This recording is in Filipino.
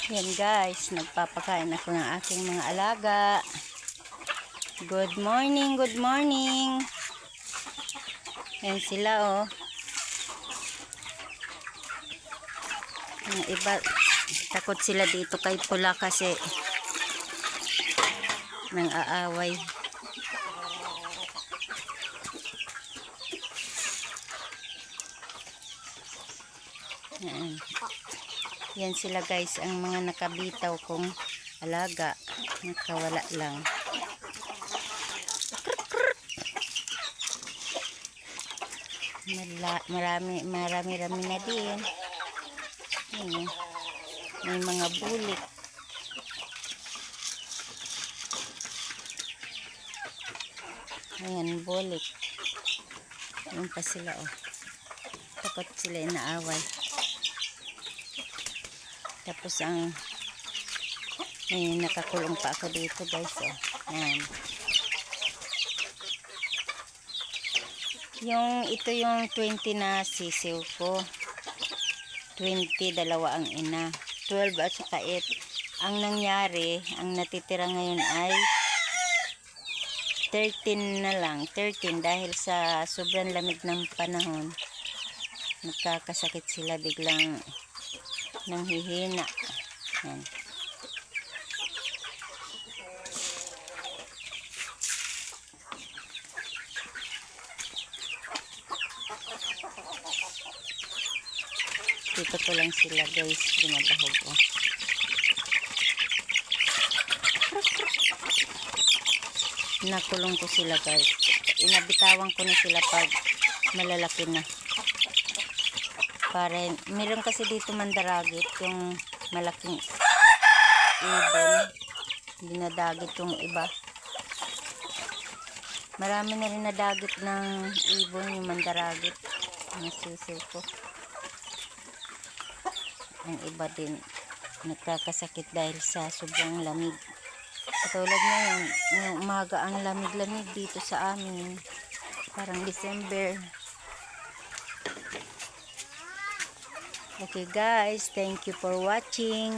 Yan guys, nagpapakain ako ng aking mga alaga. Good morning, good morning. Yan sila oh. Yung iba, takot sila dito kay Pula kasi nang aaway. Yan sila guys, ang mga nakabitaw kong alaga. Nakawala lang. Marami na din. Ayan, may mga bulik. Ayan, bulik. Ayan pa sila oh. Takot sila inaaway. Tapos may nakakulong pa ako dito guys oh. Ayan. Ito yung 20 na sisiw ko. 20, dalawa ang ina. 12 at saka 8. Ang nangyari, ang natitira ngayon ay 13 na lang. 13 dahil sa sobrang lamig ng panahon. Nagkakasakit sila, biglang nanghihina. Yan. Dito ko lang sila guys, binabahog ko. Nakulong ko sila guys. Inabitawan ko na sila pag malalaki na. Para, meron kasi dito mandaragit, yung malaking ibon. Dinadagit yung iba. Marami na rin nadagit ng ibon, yung mandaragit. Ang sisiw ko. Ang iba din nagkakasakit dahil sa sobrang lamig. Katulad ngayon, ngayong umaga ang lamig-lamig dito sa amin. Parang December. Okay guys, thank you for watching.